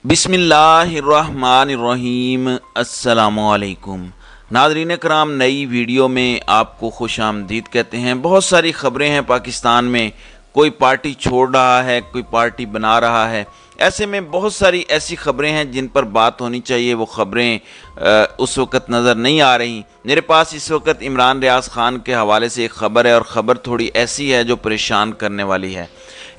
बिस्मिल्लाहिर्रहमानिर्रहीम। अस्सलामुअलैकुम नाज़रीन कराम, नई वीडियो में आपको खुश आमदीद कहते हैं। बहुत सारी ख़बरें हैं पाकिस्तान में, कोई पार्टी छोड़ रहा है, कोई पार्टी बना रहा है। ऐसे में बहुत सारी ऐसी ख़बरें हैं जिन पर बात होनी चाहिए, वो ख़बरें उस वक़्त नज़र नहीं आ रही। मेरे पास इस वक्त इमरान रियाज़ ख़ान के हवाले से एक ख़बर है, और ख़बर थोड़ी ऐसी है जो परेशान करने वाली है।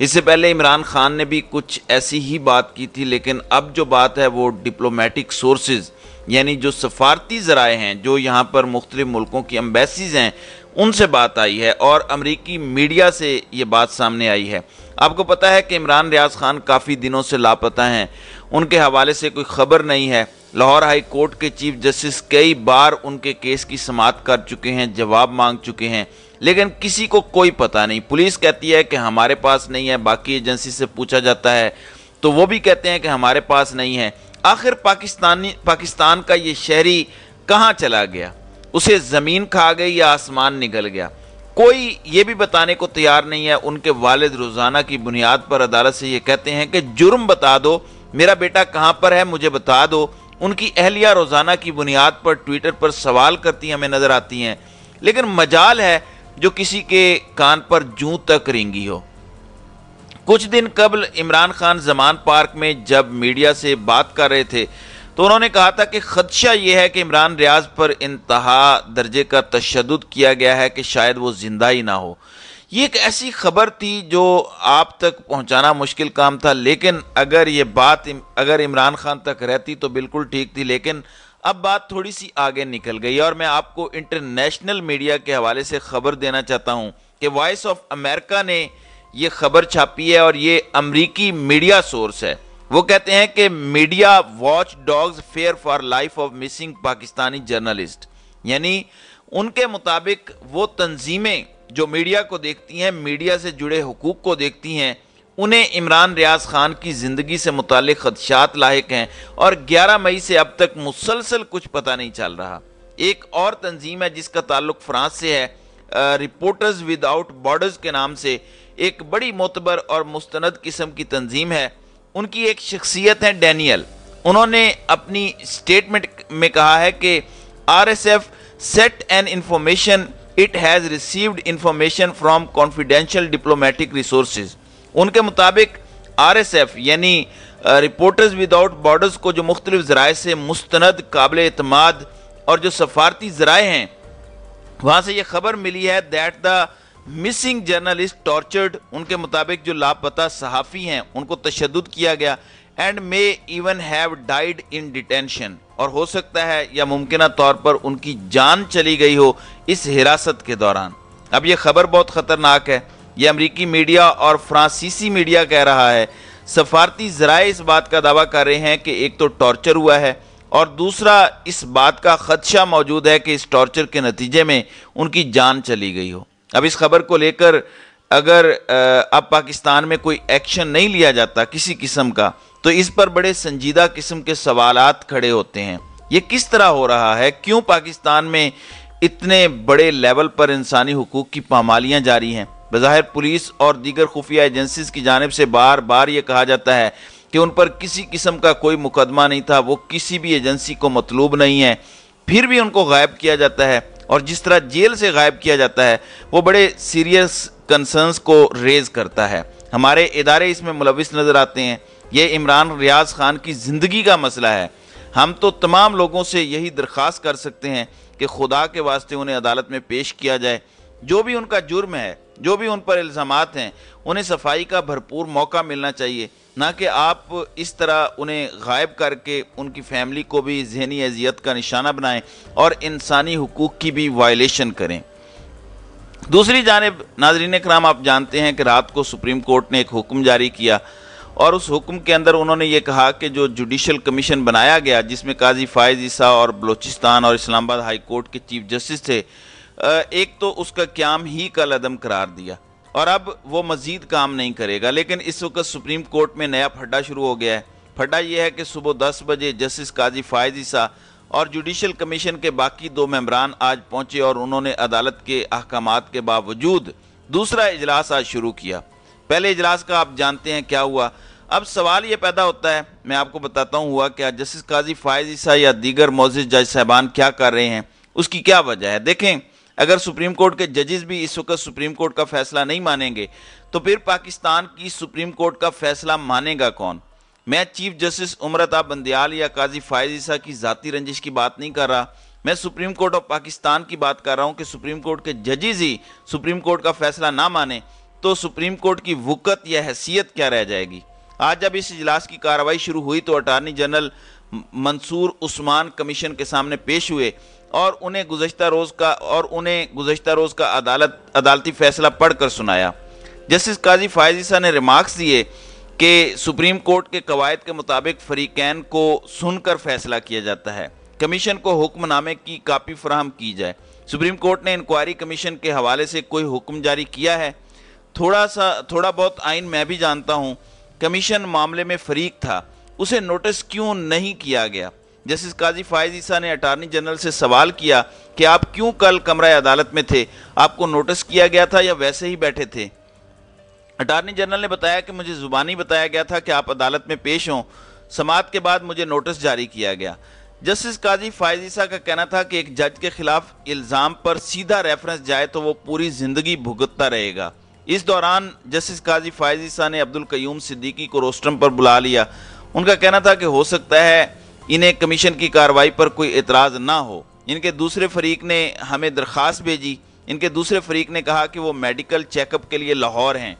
इससे पहले इमरान ख़ान ने भी कुछ ऐसी ही बात की थी, लेकिन अब जो बात है वो डिप्लोमेटिक सोर्सेज यानी जो सफारती ज़राए हैं, जो यहाँ पर मुख्तलिफ मुल्कों की एम्बेसीज़ हैं, उनसे बात आई है और अमरीकी मीडिया से ये बात सामने आई है। आपको पता है कि इमरान रियाज़ ख़ान काफ़ी दिनों से लापता हैं, उनके हवाले से कोई ख़बर नहीं है। लाहौर हाई कोर्ट के चीफ जस्टिस कई बार उनके केस की समाअत कर चुके हैं, जवाब मांग चुके हैं, लेकिन किसी को कोई पता नहीं। पुलिस कहती है कि हमारे पास नहीं है, बाकी एजेंसी से पूछा जाता है तो वो भी कहते हैं कि हमारे पास नहीं है। आखिर पाकिस्तान का ये शहरी कहाँ चला गया? उसे ज़मीन खा गई या आसमान निगल गया? कोई ये भी बताने को तैयार नहीं है। उनके वालिद रोज़ाना की बुनियाद पर अदालत से ये कहते हैं कि जुर्म बता दो, मेरा बेटा कहाँ पर है मुझे बता दो। उनकी अहलिया रोज़ाना की बुनियाद पर ट्विटर पर सवाल करती हमें नज़र आती हैं, लेकिन मजाल है जो किसी के कान पर जूं तक रेंगी हो। कुछ दिन कबल इमरान खान जमान पार्क में जब मीडिया से बात कर रहे थे तो उन्होंने कहा था कि खदशा यह है कि इमरान रियाज पर इंतहा दर्जे का तशद्दुद किया गया है कि शायद वो जिंदा ही ना हो। ये एक ऐसी खबर थी जो आप तक पहुंचाना मुश्किल काम था, लेकिन अगर ये बात अगर इमरान खान तक रहती तो बिल्कुल ठीक थी। लेकिन अब बात थोड़ी सी आगे निकल गई और मैं आपको इंटरनेशनल मीडिया के हवाले से खबर देना चाहता हूं कि वॉइस ऑफ अमेरिका ने ये खबर छापी है और ये अमरीकी मीडिया सोर्स है। वो कहते हैं कि media watch dogs fair for life of missing Pakistani journalist, यानी उनके मुताबिक वो तंजीमें जो मीडिया को देखती हैं, मीडिया से जुड़े हुकूक को देखती हैं, उन्हें इमरान रियाज़ ख़ान की ज़िंदगी से मुतालिक खदशात लाहिक हैं और 11 मई से अब तक मुसलसल कुछ पता नहीं चल रहा। एक और तंजीम है जिसका ताल्लुक फ्रांस से है, रिपोर्टर्स विदाउट बॉर्डर्स के नाम से, एक बड़ी मोतबर और मुस्तनद किस्म की तंजीम है। उनकी एक शख्सियत है डैनियल। उन्होंने अपनी स्टेटमेंट में कहा है कि RSF set an information, it has received information from confidential diplomatic resources. उनके मुताबिक RSF यानी रिपोर्टर्स विदाउट बॉर्डर्स को जो मुख्तलिफ ज़राए से मुस्तनद, काबिल एतमाद और जो सफारती ज़राए हैं, वहाँ से ये खबर मिली है that the missing journalist tortured. उनके मुताबिक जो लापता सहाफ़ी हैं उनको तशद्दुद किया गया, and may even have died in detention, और हो सकता है या मुमकिना तौर पर उनकी जान चली गई हो इस हिरासत के दौरान। अब ये खबर बहुत ख़तरनाक है। ये अमरीकी मीडिया और फ्रांसीसी मीडिया कह रहा है। सफारती ज़राए इस बात का दावा कर रहे हैं कि एक तो टॉर्चर हुआ है और दूसरा इस बात का खदशा मौजूद है कि इस टॉर्चर के नतीजे में उनकी जान चली गई हो। अब इस खबर को लेकर अगर अब पाकिस्तान में कोई एक्शन नहीं लिया जाता किसी किस्म का, तो इस पर बड़े संजीदा किस्म के सवालात खड़े होते हैं। ये किस तरह हो रहा है? क्यों पाकिस्तान में इतने बड़े लेवल पर इंसानी हुकूक की पामालियाँ जारी हैं? बज़ाहिर पुलिस और दीगर खुफिया एजेंसीज की जानिब से बार बार ये कहा जाता है कि उन पर किसी किस्म का कोई मुकदमा नहीं था, वो किसी भी एजेंसी को मतलूब नहीं है, फिर भी उनको गायब किया जाता है। और जिस तरह जेल से गायब किया जाता है वो बड़े सीरियस कंसर्न्स को रेज़ करता है। हमारे इदारे इसमें मुलविस नज़र आते हैं। ये इमरान रियाज़ ख़ान की ज़िंदगी का मसला है। हम तो तमाम लोगों से यही दरख्वास्त कर सकते हैं कि खुदा के वास्ते उन्हें अदालत में पेश किया जाए। जो भी उनका जुर्म है, जो भी उन पर इल्ज़ामात हैं, उन्हें सफाई का भरपूर मौका मिलना चाहिए, ना कि आप इस तरह उन्हें गायब करके उनकी फैमिली को भी ज़हनी अजियत का निशाना बनाएं और इंसानी हुकूक की भी वायलेशन करें। दूसरी जानिब नाज़रीन कराम, आप जानते हैं कि रात को सुप्रीम कोर्ट ने एक हुक्म जारी किया और उस हुक्म के अंदर उन्होंने ये कहा कि जो जुडिशल कमीशन बनाया गया, जिसमें काजी फायज़ ईसा और बलोचिस्तान और इस्लामाबाद हाई कोर्ट के चीफ जस्टिस थे, एक तो उसका क्याम ही कल अदम करार दिया और अब वो मज़ीद काम नहीं करेगा। लेकिन इस वक्त सुप्रीम कोर्ट में नया फड्डा शुरू हो गया है। फड्डा ये है कि सुबह 10 बजे जस्टिस काजी फायज़ ईसा और जुडिशल कमीशन के बाकी 2 मेंबरान आज पहुंचे और उन्होंने अदालत के अहकामात के बावजूद दूसरा इजलास आज शुरू किया। पहले इजलास का आप जानते हैं क्या हुआ। اب سوال یہ پیدا ہوتا ہے، میں آپ کو بتاتا ہوں ہوا کیا، جسٹس قاضی فائز عیسیٰ یا دیگر معزز جج صاحبان کیا کر رہے ہیں، اس کی کیا وجہ ہے۔ دیکھیں، اگر سپریم کورٹ کے ججز بھی اس وقت سپریم کورٹ کا فیصلہ نہیں مانیں گے تو پھر پاکستان کی سپریم کورٹ کا فیصلہ مانے گا کون؟ میں چیف جسٹس عمر عطا بندیال یا قاضی فائز عیسیٰ کی ذاتی رنجش کی بات نہیں کر رہا، میں سپریم کورٹ آف پاکستان کی بات کر رہا ہوں کہ سپریم کورٹ کے ججز ہی سپریم کورٹ کا فیصلہ نہ مانے تو سپریم کورٹ کی وقت یا حیثیت کیا رہ جائے گی۔ آج جب اس اجلاس کی کارروائی شروع ہوئی تو اٹارنی جنرل منصور عثمان کمیشن کے سامنے پیش ہوئے اور انہیں گزشتہ روز کا عدالتی فیصلہ پڑھ کر سنایا۔ جسٹس قاضی فائز عیسیٰ نے ریمارکس دیے کہ سپریم کورٹ کے قواعد کے مطابق فریقین کو سن کر فیصلہ کیا جاتا ہے، کمیشن کو حکم نامے کی کاپی فراہم کی جائے۔ سپریم کورٹ نے انکوائری کمیشن کے حوالے سے کوئی حکم جاری کیا ہے؟ تھوڑا بہت آئین میں بھی جانتا ہوں، کمیشن معاملے میں فریق تھا، اسے نوٹس کیوں نہیں کیا گیا؟ جسٹس قاضی فائز عیسیٰ نے اٹارنی جنرل سے سوال کیا کہ آپ کیوں کل کمرہ عدالت میں تھے، آپ کو نوٹس کیا گیا تھا یا ویسے ہی بیٹھے تھے؟ اٹارنی جنرل نے بتایا کہ مجھے زبانی بتایا گیا تھا کہ آپ عدالت میں پیش ہوں، سماعت کے بعد مجھے نوٹس جاری کیا گیا۔ جسٹس قاضی فائز عیسیٰ کا کہنا تھا کہ ایک جج کے خلاف الزام پر سیدھا ریفرنس جائے تو وہ پوری زندگی بھگتتا رہے گا۔ اس دوران جسٹس قاضی فائز عیسیٰ نے عبدالقیوم صدیقی کو روسٹرم پر بلا لیا۔ ان کا کہنا تھا کہ ہو سکتا ہے انہیں کمیشن کی کارروائی پر کوئی اعتراض نہ ہو۔ ان کے دوسرے فریق نے ہمیں درخواست بھیجی، ان کے دوسرے فریق نے کہا کہ وہ میڈیکل چیک اپ کے لیے لاہور ہیں،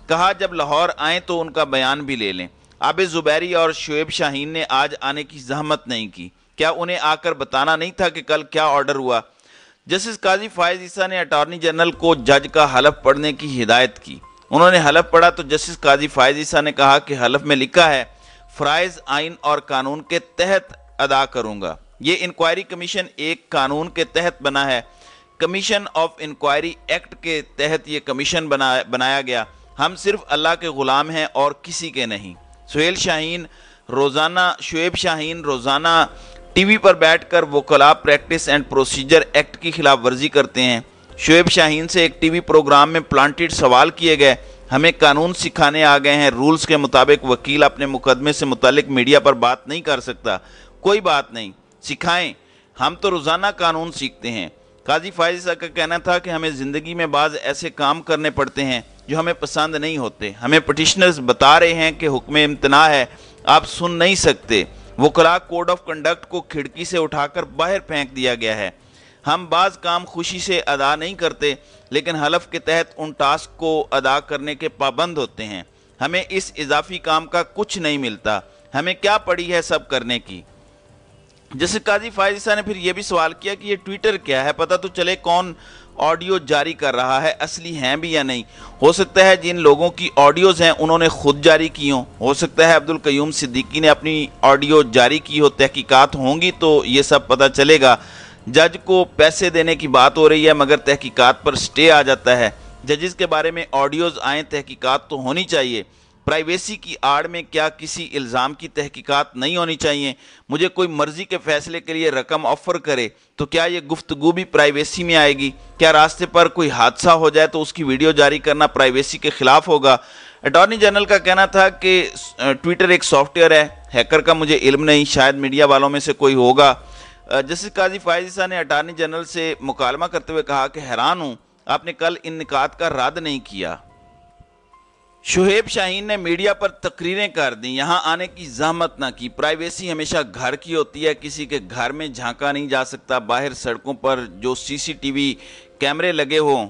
کہا جب لاہور آئیں تو ان کا بیان بھی لے لیں۔ عابد زبیری اور شعیب شاہین نے آج آنے کی زحمت نہیں کی، کیا انہیں آ کر بتانا نہیں تھا کہ کل کیا آرڈر ہوا؟ جسٹس قاضی فائز عیسیٰ نے اٹارنی جنرل کو جج کا حلف پڑھنے کی ہدایت کی۔ انہوں نے حلف پڑھا تو جسٹس قاضی فائز عیسیٰ نے کہا کہ حلف میں لکھا ہے فرائض آئین اور قانون کے تحت ادا کروں گا۔ یہ انکوائری کمیشن ایک قانون کے تحت بنا ہے، کمیشن آف انکوائری ایکٹ کے تحت یہ کمیشن بنایا گیا۔ ہم صرف اللہ کے غلام ہیں اور کسی کے نہیں۔ شعیب شاہین روزانہ ٹی وی پر بیٹھ کر وکلاء پریکٹس اینڈ پروسیجر ایکٹ کی خلاف ورزی کرتے ہیں۔ شعیب شاہین سے ایک ٹی وی پروگرام میں پلانٹڈ سوال کیے گئے، ہمیں قانون سکھانے آ گئے ہیں، رولز کے مطابق وکیل اپنے مقدمے سے متعلق میڈیا پر بات نہیں کر سکتا۔ کوئی بات نہیں، سکھائیں، ہم تو روزانہ قانون سیکھتے ہیں۔ قاضی فائز عیسیٰ کا کہنا تھا کہ ہمیں زندگی میں بعض ایسے کام کرنے پڑتے ہیں جو ہمیں پسند نہیں ہوتے، ہمیں پٹیشنرز بتا رہے ہیں کہ حکم امتناع ہے، آپ سن نہیں سکتے۔ وکلاء کوڈ آف کنڈکٹ کو کھڑکی سے اٹھا کر باہر پھینک دیا گیا ہے۔ ہم بعض کام خوشی سے ادا نہیں کرتے لیکن حلف کے تحت ان ٹاسک کو ادا کرنے کے پابند ہوتے ہیں۔ ہمیں اس اضافی کام کا کچھ نہیں ملتا، ہمیں کیا پڑی ہے سب کرنے کی؟ جیسے قاضی فائز عیسیٰ نے پھر یہ بھی سوال کیا کہ یہ ٹویٹر کیا ہے، پتہ تو چلے کون آڈیو جاری کر رہا ہے، اصلی ہیں بھی یا نہیں۔ ہو سکتا ہے جن لوگوں کی آڈیوز ہیں انہوں نے خود جاری کی ہوں، ہو سکتا ہے عبدالقیوم صدیقی نے اپنی آڈیو جاری کی ہو، تحقیقات ہوں گی تو یہ سب پتہ چلے گا۔ جج کو پیسے دینے کی بات ہو رہی ہے مگر تحقیقات پر سٹے آ جاتا ہے۔ ججز کے بارے میں آڈیوز آئیں، تحقیقات تو ہونی چاہیے۔ پرائیویسی کی آڑ میں کیا کسی الزام کی تحقیقات نہیں ہونی چاہیے؟ مجھے کوئی مرضی کے فیصلے کے لیے رقم آفر کرے تو کیا یہ گفتگو بھی پرائیویسی میں آئے گی؟ کیا راستے پر کوئی حادثہ ہو جائے تو اس کی ویڈیو جاری کرنا پرائیویسی کے خلاف ہوگا؟ اٹارنی جنرل کا کہنا تھا کہ ٹویٹر ایک سافٹ ویئر ہے، ہیکر کا مجھے علم نہیں، شاید میڈیا والوں میں سے کوئی ہوگا۔ جسٹس قاضی فائز عیسیٰ نے اٹارنی جنرل سے مکالمہ کرتے ہوئے کہا کہ حیران ہوں آپ نے کل ان نکات کا رد نہیں کیا۔ شعیب شاہین نے میڈیا پر تقریریں کر دیں، یہاں آنے کی زحمت نہ کی، پرائیویسی ہمیشہ گھر کی ہوتی ہے، کسی کے گھر میں جھانکا نہیں جا سکتا، باہر سڑکوں پر جو سی سی ٹی وی کیمرے لگے ہوں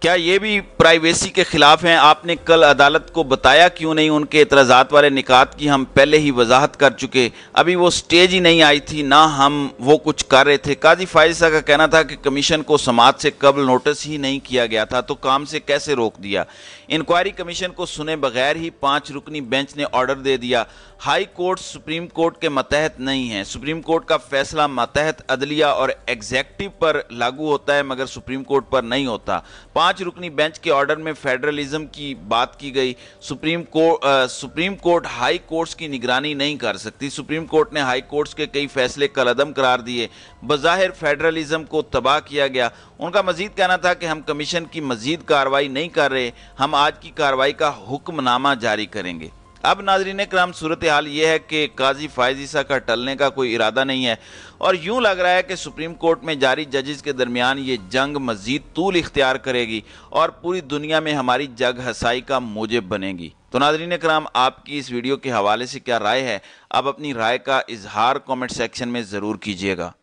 کیا یہ بھی پرائیویسی کے خلاف ہیں؟ آپ نے کل عدالت کو بتایا کیوں نہیں؟ ان کے اعتراضات والے نکات کی ہم پہلے ہی وضاحت کر چکے، ابھی وہ سٹیج ہی نہیں آئی تھی، نہ ہم وہ کچھ کر رہے تھے۔ قاضی فائز عیسیٰ کا کہنا تھا کہ کمیشن کو سماعت سے قبل نوٹس ہی نہیں کیا گیا تھا تو کام سے کیسے روک دیا؟ انکوائری کمیشن کو سنے بغیر ہی 5 رکنی بینچ نے آرڈر دے دیا۔ ہائی کورٹ سپریم کورٹ کے ماتحت نہیں ہے، سپریم کورٹ کا فیصلہ ماتحت عدلیہ اور ایگزیکٹو پر لاگو ہوتا ہے مگر سپریم کورٹ پر نہیں ہوتا۔ 5 رکنی بینچ کے آرڈر میں فیڈرلزم کی بات کی گئی۔ سپریم کورٹ ہائی کورٹس کی نگرانی نہیں کر سکتی۔ سپریم کورٹ نے ہائی کورٹس کے کئی فیصلے کالعدم قرار دیے، بظاہر فیڈرلزم کو تباہ کیا گیا۔ ان کا مزید کہنا تھا کہ ہم کمیشن کی مزید کارروائی نہیں کر رہے، ہم آج کی کارروائی کا حکم نامہ جاری کریں گے۔ اب नाज़रीन करام सूरत हाल ये है कि काजी फायज ईसा का टलने का कोई इरादा नहीं है और यूं लग रहा है कि सुप्रीम कोर्ट में जारी जजेस के दरमियान ये जंग मजीद तूल इख्तियार करेगी और पूरी दुनिया में हमारी जग हसाई का मूजिब बनेगी। तो नाज़रीन करम आपकी इस वीडियो के हवाले से क्या राय है? आप अपनी राय का इजहार कमेंट सेक्शन में ज़रूर कीजिएगा।